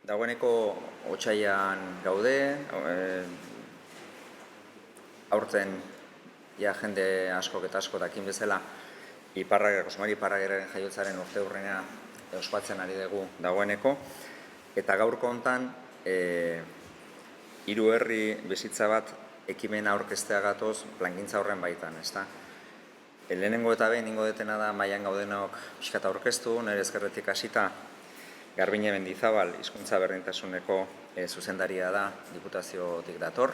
Dagoeneko otsailean gaude, aurten jende askok eta asko dakin bezala Jose Mari Iparragirreren jaiotzaren urteurrena ospatzen ari dugu dagoeneko, eta gaurko hontan hiru herri bizitza bat ekimena aurkeztea gatoz plangintza horren baitan, ezta? Lehenengo eta behin ingo detena da mailan gaudenok pixkat aurkeztu, nire ezkerretik hasita Garbine Mendizabal hizkuntza berdintasuneko zuzendaria da, Diputaziotik dator.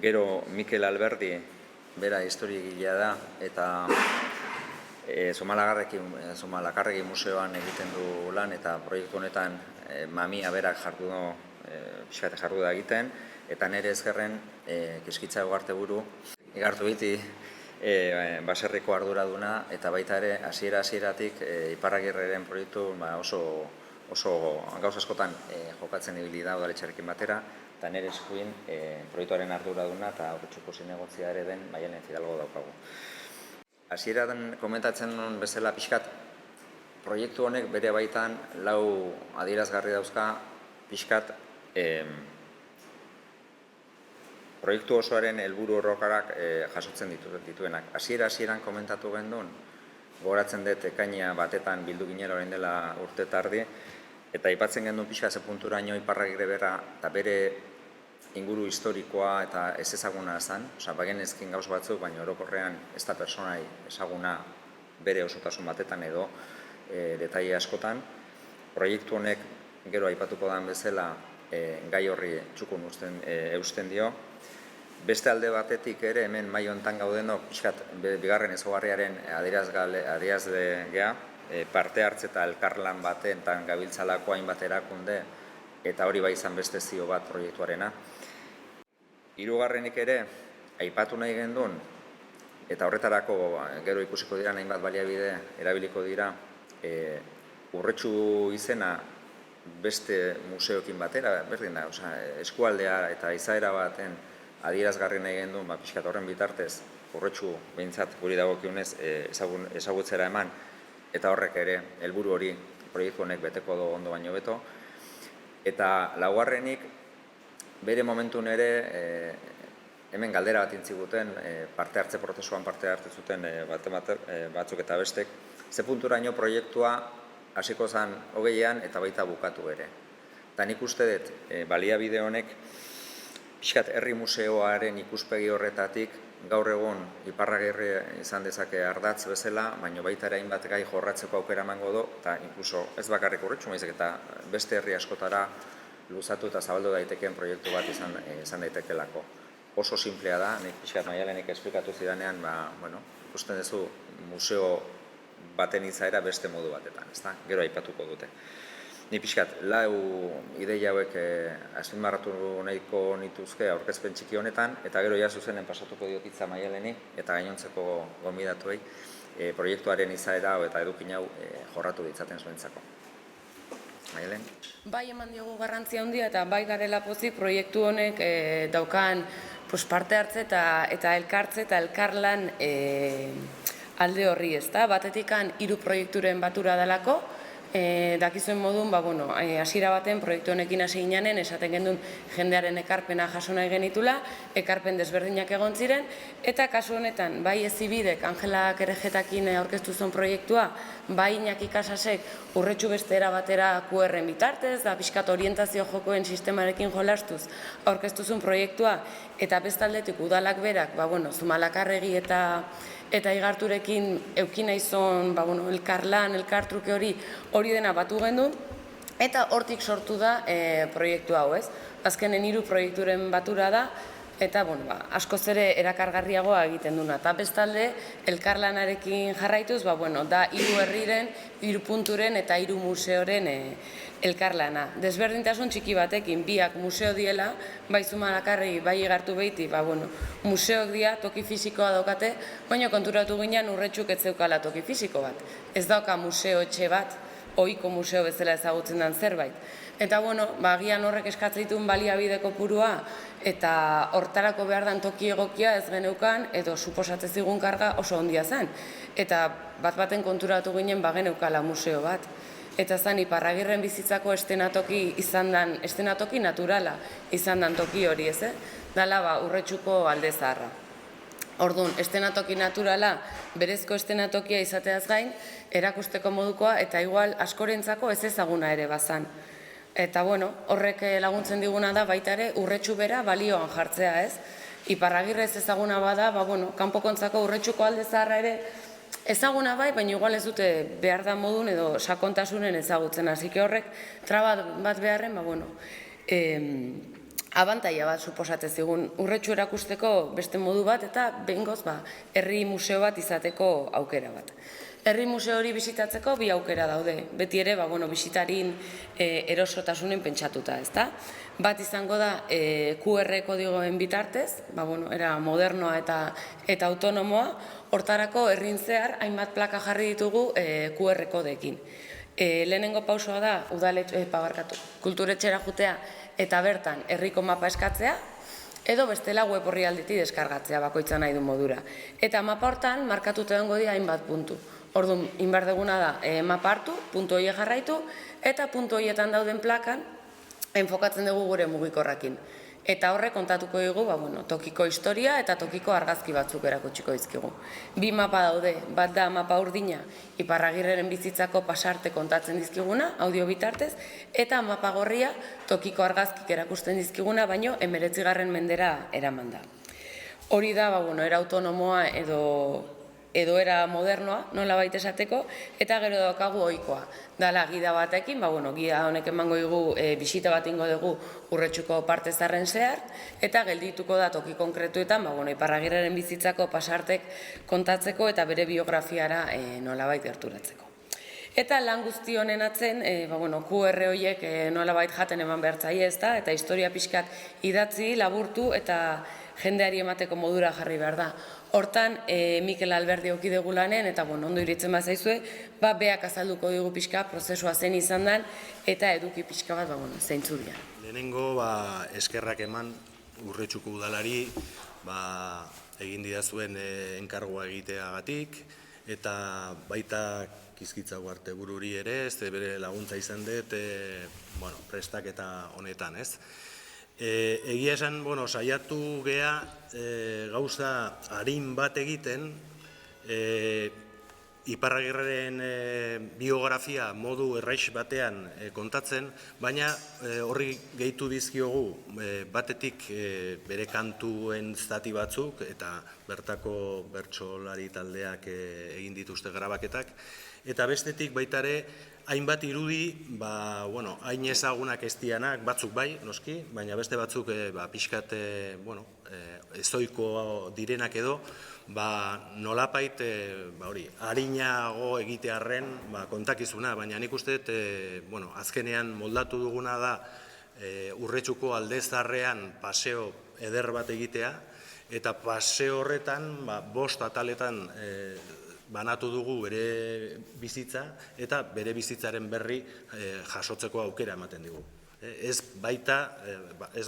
Gero Mikel Alberdi, bera historiagilea da, eta Zumalakarregi museoan egiten du lan, eta proiektu honetan mamia berak pixkat jardu da egiten, eta nire ezkerren Kiskitza Ugarteburu, igartu biti baserriko arduraduna, eta baita ere hasieratik Iparragirreren proiektu oso gauza askotan jokatzen ibili da udaletxearekin batera, eta nire eskuin proiektuaren arduraduna eta aurretxuko zinegotzia ere den Maialen Fidalgo daukagu. Hasieran komentatzen nuen bezala pixkat, proiektu honek bere baitan lau adierazgarri dauzka pixkat proiektu osoaren helburu horrokarak jasotzen dituenak. Hasieran komentatu gendun, gogoratzen dut ekaina batetan bildu ginela orain dela urte tardi, eta aipatzen gendun pixka ze punturaino Iparragirre bera eta bere inguru historikoa eta ez ezaguna zen, bagenezkin gauz batzuk, baina orokorrean ez da personai ezaguna bere osotasun batetan edo detaile askotan. Proiektu honek gero aipatuko den bezala gai horri txukun eusten dio. Beste alde batetik ere hemen mai hontan gaudenok pixkat bigarren ezaugarriaren adierazlea, parte hartze eta elkarlan batean gabiltzalako hainbat erakunde, eta hori bai izan beste zio bat proiektuarena. Hirugarrenik ere, aipatu nahi gendun, eta horretarako gero ikusiko dira hainbat baliabide erabiliko dira, Urretxu izena beste museokin batera, berdin da, eskualdea eta izaera baten adierazgarri nahi gendun, pixkat horren bitartez, Urretxu behintzat guri dagokionez ezagutzera eman, eta horrek ere helburu hori proiektu honek beteko du ondo baino beto. Eta laugarrenik, bere momentun ere, hemen galdera bat intziguten, parte hartze prozesuan parte hartze zuten batzuk eta bestek, ze punturaino proiektua hasiko zen 20an eta baita bukatu ere. Eta nik uste dut, baliabide honek, pixkat herri museoaren ikuspegi horretatik, gaur egun Iparragirre izan dezake ardatz bezala, baina baita ere hainbat gai jorratzeko aukera emango du, eta inkluso ez bakarrik Urretxu, baizik eta beste herri askotara luzatu eta zabaldu daitekeen proiektu bat izan daitekelako. Oso simplea da, nik pixkat Maialenek esplikatu zidanean, ikusten duzu museo baten izaera beste modu batetan, ezta? Gero aipatuko dute. Ni pixkat, lau ideia hauek azpimarratu nahiko nituzke aurkezpen txiki honetan, eta gero ja zuzenen pasatuko diotitza Maialeni eta gainontzeko gonbidatuei proiektuaren izaera eta edukin hau jorratu ditzaten zuentzako. Maialen? Bai eman diogu garrantzia handia eta bai garela pozik proiektu honek daukan parte hartze eta elkartze eta elkarlan alde horri, ezta? Batetikan 3 proiekturen batura dalako, dakizuen modun, hasiera baten proiektu honekin hasi ginanen, esaten gendun jendearen ekarpena jaso nahi genitula, ekarpen desberdinak egon ziren, eta kasu honetan, bai Ezibidek, Angela Kerejetakin aurkeztu zuen proiektua, bai Iñaki Casasek Urretxu beste era batera QR-en bitartez, da pixkat orientazio jokoen sistemarekin jolastuz aurkeztu zuen proiektua, eta bestaldetik udalak berak, Zumalakarregi eta Igarturekin eukina izan elkarlan, elkartruke hori dena batu gendun, eta hortik sortu da proiektu hau, ez? Azkenen 3 proiekturen batura da, eta askoz ere erakargarriagoa egiten duna. Eta bestalde, elkarlanarekin jarraituz, da 3 herriren, 3 punturen eta 3 museoren elkarlana. Desberdintasun txiki batekin, biak museo diela, bai Zumalakarregi, bai Igartu behiti, museok dia, toki fisikoa daukate, baina konturatu ginen Urretxuk ez zeukala toki fisiko bat. Ez dauka museo etxe bat, ohiko museo bezala ezagutzen den zerbait. Eta agian horrek eskatzen dituen baliabide kopurua, eta hortarako behar den toki egokia ez geneukan, edo suposatzen zigun karga oso handia zen. Eta bat-baten konturatu ginen geneukala museo bat. eta zan Iparragirren bizitzako estenatoki naturala izan dan toki hori, ez? Dala Urretxuko Alde Zaharra. Orduan, estenatoki naturala, berezko estenatokia izateaz gain, erakusteko modukoa eta igual askorentzako ez ezaguna ere bazan. Eta horrek laguntzen diguna da baita ere Urretxu bera balioan jartzea, ez? Iparragirre ez ezaguna bada, kanpokontzako Urretxuko Alde Zaharra ere ezaguna bai, baina igual ez dute behar da modun edo sakontasunen ezagutzen. Así que horrek traba bat beharren, abantaila bat suposatze zigun Urretxu erakusteko beste modu bat eta behingoz herri museo bat izateko aukera bat. Herri museo hori bisitatzeko bi aukera daude, beti ere bisitarin erosotasunen pentsatuta, ezta? Bat izango da QR kodigoen bitartez, era modernoa eta autonomoa, hortarako herrin zehar hainbat plaka jarri ditugu QR kodeekin. Lehenengo pausoa da kulturetxera jutea eta bertan herriko mapa eskatzea, edo bestela web orrialdetik deskargatzea bakoitza nahi du modura. Eta mapa hortan markatuta egongo dira hainbat puntu. Orduan, inbar deguna da mapa hartu, puntu horiek jarraitu, eta puntu horietan dauden plakan enfokatzen dugu gure mugikorrakin. Eta horrek kontatuko dugu tokiko historia eta tokiko argazki batzuk erakutsiko dizkigu. Bi mapa daude, bat da mapa urdina, Iparragirreren bizitzako pasarte kontatzen dizkiguna, audio bitartez, eta mapa gorria tokiko argazkik erakusten dizkiguna, baino 19. mendera eraman da. Hori da, era autonomoa edo era modernoa, nola baita esateko, eta gero daukagu ohikoa. Dala gida batekin, gida honek emango dugu, bisita bat ingo dugu Urretxuko parte zarren zehar, eta geldituko da toki konkretuetan, Iparragirreren bizitzako pasartek kontatzeko eta bere biografiara nolabait gerturatzeko. Eta lan guzti honen atzen, QR horiek nolabait jaten eman behartzaile ez da, eta historia pixkat idatzi, laburtu eta jendeari emateko modura jarri behar da. Hortan, Mikel Alberdi auki dugu lanen, eta ondo iritzen bazaizue, beak azalduko dugu pixka prozesua zen izan den, eta eduki pixka bat zeintzu dira. Lehenengo, eskerrak eman Urretxuko udalari, egin didazuen enkargoa egiteagatik, eta baita Kizkitza Ugarte bururi ere, ez bere laguntza izan dut, prestaketa honetan, ez? Egia esan, saiatu gea gauza arin bat egiten, Iparragirreren biografia modu erraiz batean kontatzen, baina horri gehitu dizkiogu batetik bere kantuen zati batzuk eta bertako bertsolari taldeak egin dituzte grabaketak, eta bestetik baita ere hainbat irudi, hain ezagunak ez dianak, batzuk bai, noski, baina beste batzuk pixkat ezoiko direnak edo, nolapait harinago egitearren kontakizuna, baina nik uste, azkenean moldatu duguna da Urretxuko Alde Zaharrean paseo eder bat egitea, eta paseo horretan 5 ataletan banatu dugu bere bizitza eta bere bizitzaren berri jasotzeko aukera ematen digu. Ez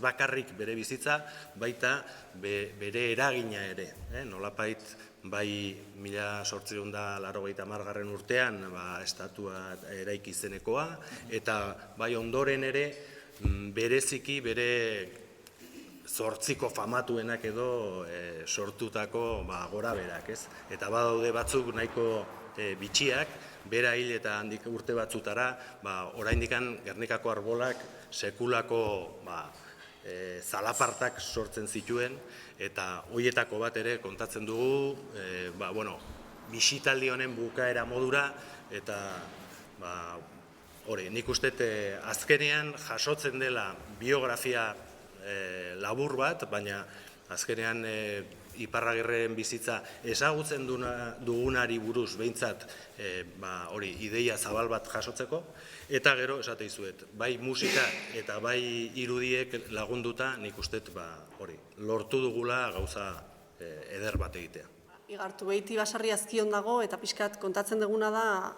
bakarrik bere bizitza, baita bere eragina ere. Nolapait, bai 1880 urtean estatua eraiki zenekoa, eta bai ondoren ere bereziki bere zortziko famatuenak edo sortutako gora berak, ez? Eta badaude batzuk nahiko bitxiak, bera hil eta handik urte batzutara, oraindikan Gernikako arbolak sekulako zalapartak sortzen zituen, eta horietako bat ere kontatzen dugu, bisitaldi honen bukaera modura, eta nik uste azkenean jasotzen dela biografia labur bat, baina azkenean Iparragirreren bizitza ezagutzen dugunari buruz behintzat ideia zabal bat jasotzeko, eta gero esate dizuet, bai musika eta bai irudiek lagunduta nik uste lortu dugula gauza eder bat egitea. Igartu behiti basarri azkion dago eta pixkat kontatzen duguna da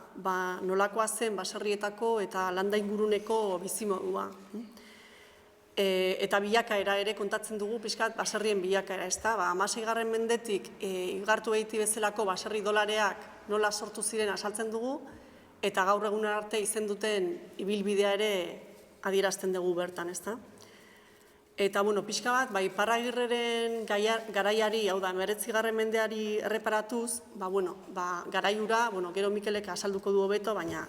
nolakoa zen basarrietako eta landa inguruneko bizimodua. Eta bilakaera ere kontatzen dugu pixkat baserrien bilakaera, ez da? 16. mendetik Igartu behiti bezalako baserri dolareak nola sortu ziren azaltzen dugu, eta gaur egun arte izen duten ibilbidea ere adierazten dugu bertan, ezta? Eta, pixka bat, Iparragirreren garaiari, hau da, 19. mendeari erreparatuz, garaiura, gero Mikelek azalduko du hobeto, baina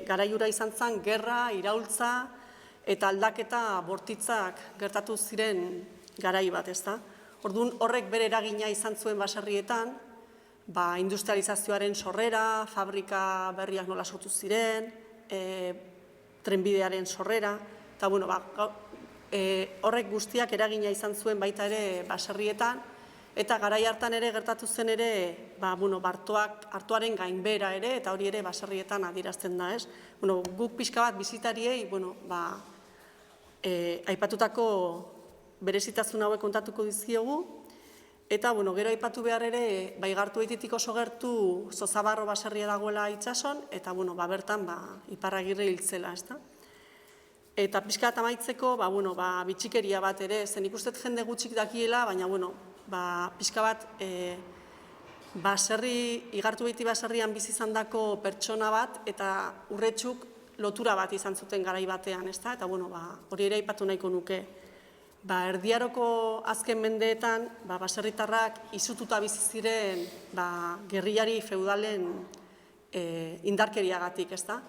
garaiura izan zen gerra, iraultza eta aldaketa bortitzak gertatu ziren garai bat, ezta? Orduan, horrek bere eragina izan zuen baserrietan, industrializazioaren sorrera, fabrika berriak nola sortu ziren, trenbidearen sorrera, eta, horrek guztiak eragina izan zuen baita ere baserrietan, eta garai hartan ere gertatu zen ere, artoaren gainbera ere, eta hori ere baserrietan adierazten da, ez? Guk pixka bat bizitariei, aipatutako berezitasun hauek kontatuko dizkiogu, eta, gero aipatu behar ere, Gartuetitik oso gertu Zozabarro baserria dagoela itsason, eta, bertan, Iparragirre hiltzela, ez da? Eta pixka bat amaitzeko, bitxikeria bat ere, zen ikustet jende gutxik dakiela, baina, pixka bat, Igartubeti baserrian bizi izandako pertsona bat, eta Urretxuk lotura bat izan zuten garai batean, ez da? Eta, hori ere aipatu nahiko nuke. Erdiaroko azken mendeetan, baserritarrak izututa bizi ziren gerrillari feudalen indarkeriagatik, ez da?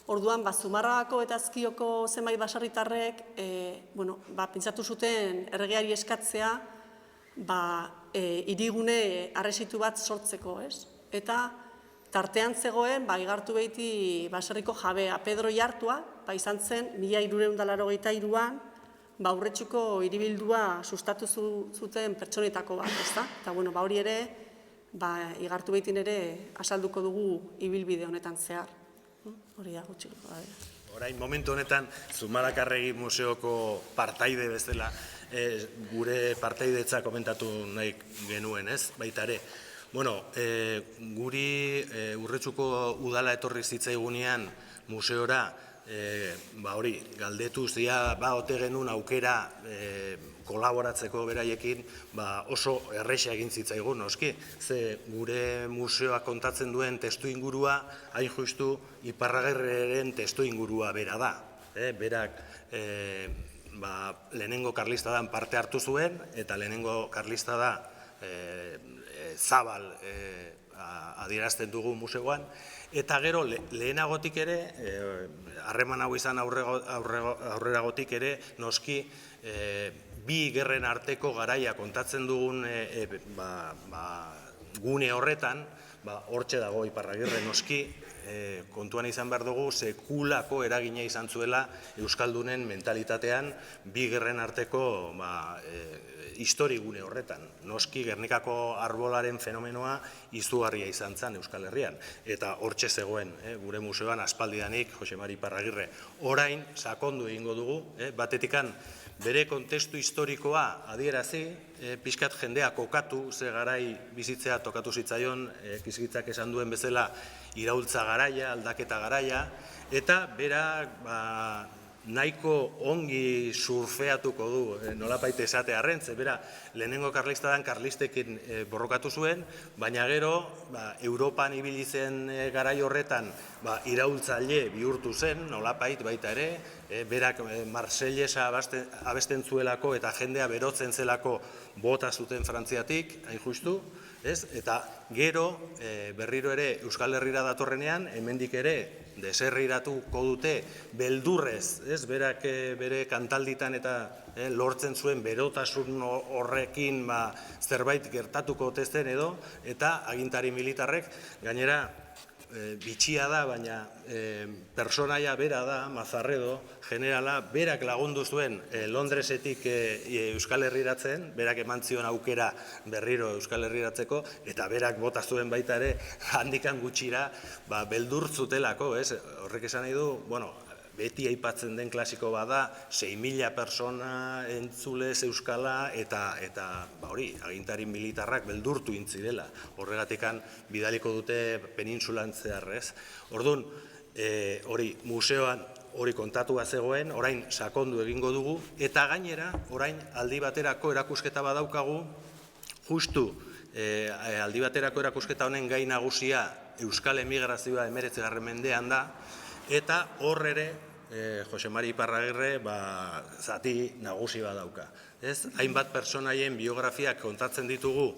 Orduan, Zumarragako eta Ezkioko zenbait baserritarrek pentsatu zuten erregeari eskatzea hirigune harresitu bat sortzeko, ez? Eta tartean zegoen Igartubeti baserriko jabea, Pedro Jartua, izan zen 1383an Urretxuko hiribildua sustatu zuten pertsonetako bat, ezta? Eta hori ere Igartubetin ere azalduko dugu ibilbide honetan zehar. Hori da gutxi. Orain, momentu honetan, Zumalakarregi Museoko partaide bezala, gure partaidetza komentatu nahi genuen, ez? Baita ere, guri Urretxuko udala etorri zitzaigunean museora, hori, galdetuz, ote genuen aukera kolaboratzeko beraiekin, oso erresa egin zitzaigun, noski. Ze gure museoa kontatzen duen testu ingurua, hain justu, Iparragirreren testu ingurua bera da. Berak lehenengo karlistadan parte hartu zuen, eta lehenengo karlistada zabal adierazten dugu museoan, eta gero lehenagotik ere, harreman hau izan aurreragotik ere, noski, bi gerren arteko garaia kontatzen dugun gune horretan, hortxe dago Iparragirre noski, kontuan izan behar dugu, sekulako eragina izan zuela Euskaldunen mentalitatean bi gerren arteko histori gune horretan. Noski, Gernikako arbolaren fenomenoa izugarria izan zen Euskal Herrian. Eta hortxe zegoen, gure museoan aspaldidanik, Jose Mari Iparragirre. Orain, sakondu egingo dugu, batetikan bere kontestu historikoa adierazi, pixkat jendea kokatu, ze garai bizitzea tokatu zitzaion, Kizkitzak esan duen bezala, iraultza garaia, aldaketa garaia, eta berak nahiko ongi surfeatuko du, nolapait esate arrentze, bera, lehenengo karlistadan karlistekin borrokatu zuen, baina gero, Europan ibili zen garai horretan iraultzaile bihurtu zen, nolapait baita ere, berak Marsellesa abesten zuelako eta jendea berotzen zelako bota zuten Frantziatik, hain justu, eta gero berriro ere Euskal Herrira datorrenean, hemendik ere deserriratuko dute beldurrez, berak bere kantalditan eta lortzen zuen berotasun horrekin zerbait gertatuko otezen edo, eta agintari militarrek, gainera, bitxia da, baina personaia bera da, Mazarredo, generala, berak lagundu zuen Londresetik Euskal Herriratzen, berak eman zion aukera berriro Euskal Herriratzeko, eta berak bota zuen baita ere, handikan gutxira, beldur zutelako, horrek esan nahi du, beti aipatzen den klasiko bada, 6.000 persona entzulez euskala eta hori, agintari militarrak beldurtu intzirela. Horregatikan bidaliko dute penintsulan zeharrez. Orduan, hori, museoan hori kontatua zegoen, orain sakondu egingo dugu, eta gainera, orain aldi baterako erakusketa badaukagu, justu aldi baterako erakusketa honen gai nagusia euskal emigrazioa 19. mendean da, eta hor ere Jose Mari Iparragirre zati nagusi bat dauka. Hainbat pertsonaien biografiak kontatzen ditugu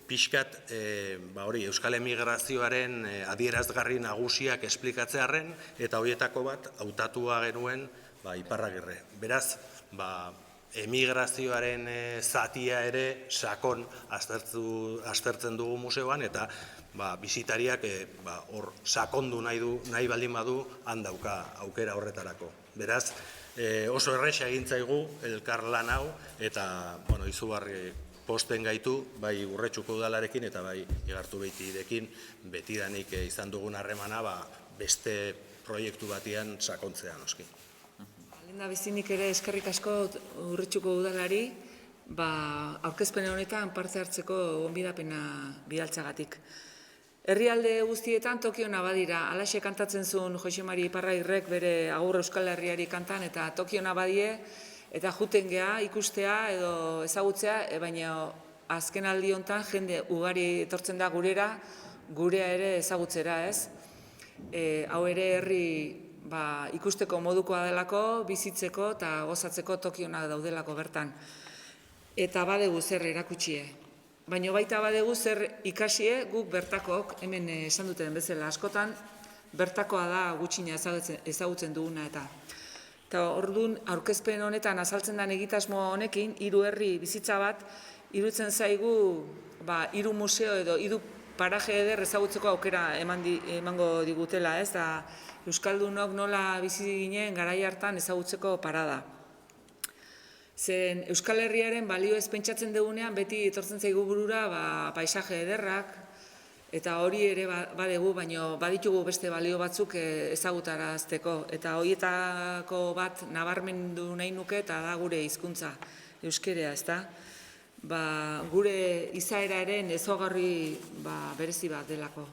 pixkat euskal emigrazioaren adierazgarri nagusiak esplikatzearren, eta horietako bat hautatua genuen Iparragirre. Beraz, emigrazioaren zatia ere sakon aztertzen dugu museoan, eta bisitariak hor sakondu nahi baldin badu handauka aukera horretarako. Beraz, oso erresa egin zaigu elkarlan hau, eta izugarri posten gaitu, bai Urretxuko udalarekin eta bai Igartubetirekin betidanik izan dugun harremana beste proiektu batian sakontzea noski. Lenda bizinik ere eskerrik asko Urretxuko udalari, aurkezpen honetan parte hartzeko gonbidapena bidaltzagatik. Herrialde guztietan toki ona badira, halaxe kantatzen zuen Jose Mari Iparragirrek bere Agur Euskal Herriari kantan, eta toki ona badie, eta juten gea, ikustea edo ezagutzea, baina azken aldi honetan jende ugari etortzen da gurea ere ezagutzera, ez? Hau ere herri ikusteko modukoa delako, bizitzeko eta gozatzeko toki ona daudelako bertan. Eta badegu zer erakutsie. Baina baita badegu zer ikasie guk bertakok, hemen esan duten bezala askotan, bertakoa da gutxina ezagutzen duguna eta. Eta orduan, aurkezpen honetan azaltzen den egitasmo honekin, 3 herri bizitza bat, iruditzen zaigu 3 museo edo 3 paraje eder ezagutzeko aukera emango digutela, ez? Euskaldunok nola bizi ginen garai hartan ezagutzeko parada. Zen Euskal Herriaren balio ez pentsatzen dugunean beti etortzen zaigu burura paisaje ederrak, eta hori ere badegu, baina baditugu beste balio batzuk ezagutarazteko. Eta horietako bat nabarmendu nahi nuke eta da gure hizkuntza euskerea, ezta? Gure izaeraren ezaugarri berezi bat delako.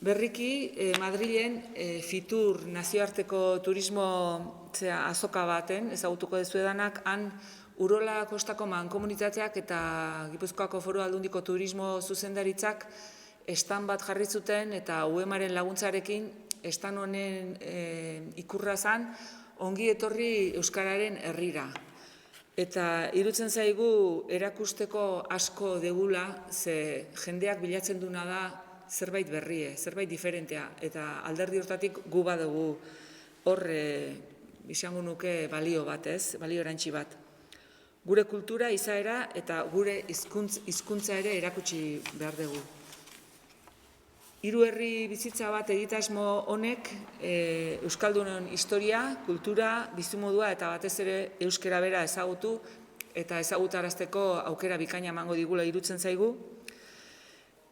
Berriki, Madrilen Fitur nazioarteko turismo azoka baten, ezagutuko dezuedanak, han Urola Kostako mankomunitateak eta Gipuzkoako Foru Aldundiko turismo zuzendaritzak estan bat jarri zuten, eta UEMaren laguntzarekin estan honen ikurra zan ongi etorri Euskararen herrira. Eta irutzen zaigu erakusteko asko degula, ze jendeak bilatzen duna da zerbait berrie, zerbait diferentea, eta alderdi hortatik gu badugu hor izango nuke balio bat, ez? Balio erantsi bat. Gure kultura, izaera eta gure hizkuntza ere erakutsi behar dugu. 3 herri bizitza bat egitasmo honek Euskaldunon historia, kultura, bizimodua eta batez ere euskera bera ezagutu eta ezagutarazteko aukera bikaina emango digula irutzen zaigu.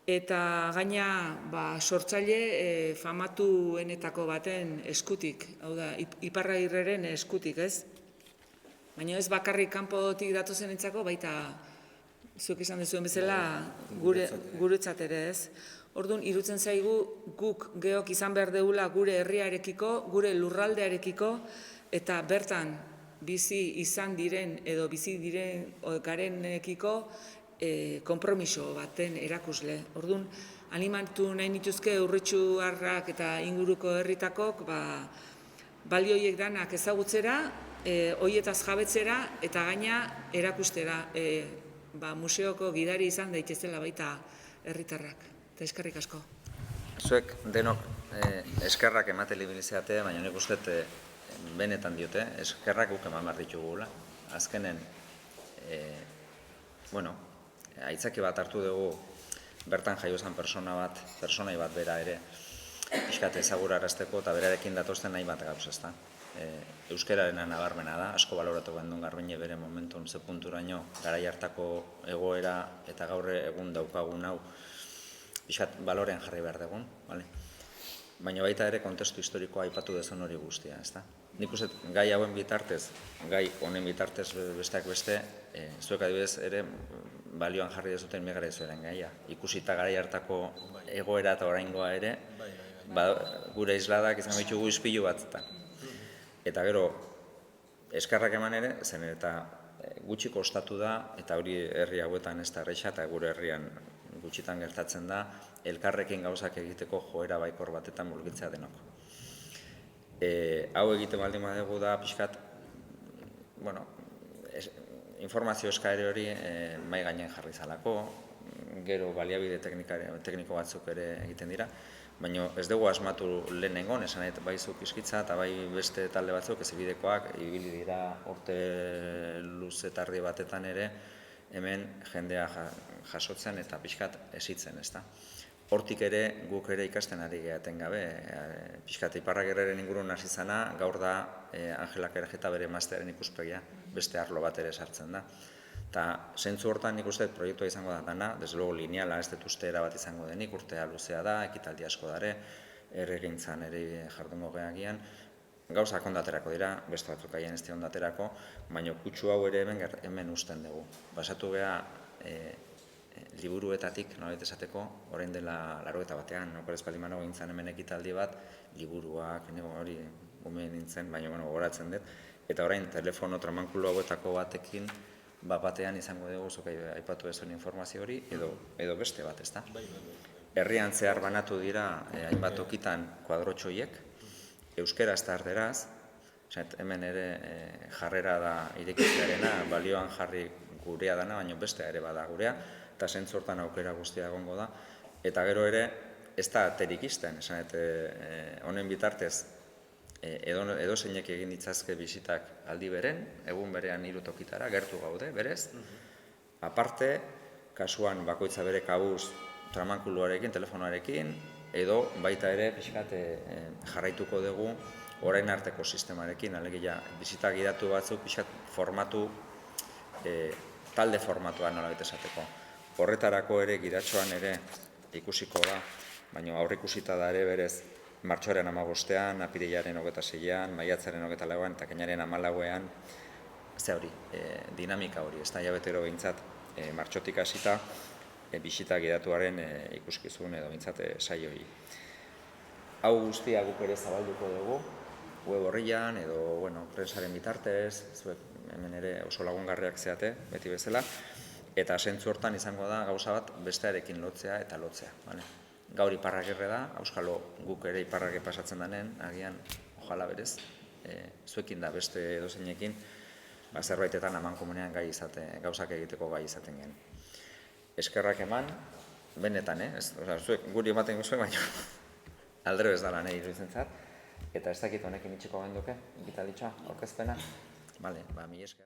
Eta gaina sortzaile famatuenetako baten eskutik, hau da, Iparragirreren eskutik, ez? Baina ez bakarrik kanpotik datozenentzako, baita zuek izan dezuen bezala guretzat ere, ez? Orduan, irutzen zaigu guk geok izan behar deula gure herriarekiko, gure lurraldearekiko, eta bertan bizi izan diren edo bizi diren garenekiko konpromiso baten erakusle. Orduan, animatu nahi nituzke Urretxuarrak eta inguruko herritakok balioiek danak ezagutzera, horietaz jabetzera eta gaina erakustera museoko gidari izan daitezela baita herritarrak. Eta eskerrik asko. Zuek denok eskerrak ematen ibilizeate, baina nik uste benetan diote, eskerrak guk eman behar ditugula. Azkenen, aitzaki bat hartu dugu bertan jaio zen pertsonai bat bera ere, pixkat ezagurarazteko eta berarekin datozten nahi bat gauz, ezta. Euskararena nabarmena da, asko baloratu gendun Garbine bere momentun ze punturaino, garai hartako egoera eta gaur egun daukagun hau, pixkat balorean jarri behar dugun, baina baita ere kontestu historikoa aipatu dezun hori guztia, ezta. Nik uste gai hauen bitartez, gai honen bitartez besteak beste, zuek adibidez ere balioan jarri dezuten migrazioaren gaia. Ikusita garai hartako egoera eta oraingoa ere, gure isladak izan ditugu ispilu batzutan. Eta gero, eskerrak eman ere, zen eta gutxi kostatu da, eta hori herri hauetan ez da erresa, eta gure herrian gutxitan gertatzen da, elkarrekin gauzak egiteko joera baikor batetan murgiltzea denok. Hau egiten baldin badugu da, pixkat, bueno, informazio eskaere hori mahai gainean jarri zalako, gero baliabide tekniko batzuk ere egiten dira, baina ez dugu asmatu lehenengon, esan bai zu pizkitza eta bai beste talde batzuk ezibidekoak ibili dira urte luze tardi batetan ere hemen jendea jasotzen eta pixkat esitzen, ezta. Hortik ere guk ere ikasten ari gehaten gabe, pixkat Iparragirreren ingurun hasi zana, gaur da Angelak Erajeta bere masteraren ikuspegia beste arlo bat ere sartzen da. Eta zentzu hortan nik uste proiektua izango da dana, desde luego lineala, ez dut uste erabat izango denik, urtea luzea da, ekitaldi asko dare, erregintzan ere jardungo gehagian, gauzak ondaterako dira, beste batzuk aien ez ondaterako, baina kutsu hau ere hemen usten dugu. Basatu geha liburuetatik, nolabait esateko, orain dela 81, okorez palimano gintzen hemen ekitaldi bat, liburuak, hori gumeen nintzen, baina gogoratzen dut, eta orain telefono tramankulo hauetako batekin, batean izango dugu, zuk aipatu ezuen informazio hori, edo beste bat, ezta? Herrian zehar banatu dira, hainbat tokitan kuadrotxoiek, euskeraz eta erderaz, hemen ere jarrera da irekitzearena, balioan jarri gurea dana, baina bestea ere bada gurea, eta zentzortan aukera guztia egongo da, eta gero ere ez da aterik izten, honen bitartez, edo zeinek egin ditzazke bisitak aldi beren, egun berean 3 tokitara, gertu gaude, berez. Aparte, kasuan bakoitza bere kabuz tramankuluarekin, telefonoarekin, edo baita ere pixkat jarraituko dugu orain arteko sistemarekin, alegia bisita gidatu batzuk pixkat formatu, talde formatua nolabait esateko. Horretarako ere gidatxoan ere ikusiko da, baina aurreikusita da ere berez martxoaren 15ean, apirilaren 26ean, maiatzaren 24ean eta ekainaren 14ean, ze hori, dinamika hori, ez da jabetero behintzat martxotik hasita, bisita gidatuaren ikuskizun edo behintzat saioi. Hau guztia guk ere zabalduko dugu, web horrian edo prensaren bitartez, zuek hemen ere oso lagungarriak zeate, beti bezala, eta zentzu hortan izango da gauza bat bestearekin lotzea eta lotzea. Gaur Iparragirre da, auskalo guk ere Iparragirre pasatzen denen, agian, ojala berez, zuekin da beste edozeinekin, zerbaitetan amankomunean gauzak egiteko gai izaten gen. Eskerrak eman, benetan, zuek guri ematen guzuen, baina aldero ez da lan iruditzen zat, eta ez dakit honekin itxiko genduke, gitalitza, aurkezpena, mila esker.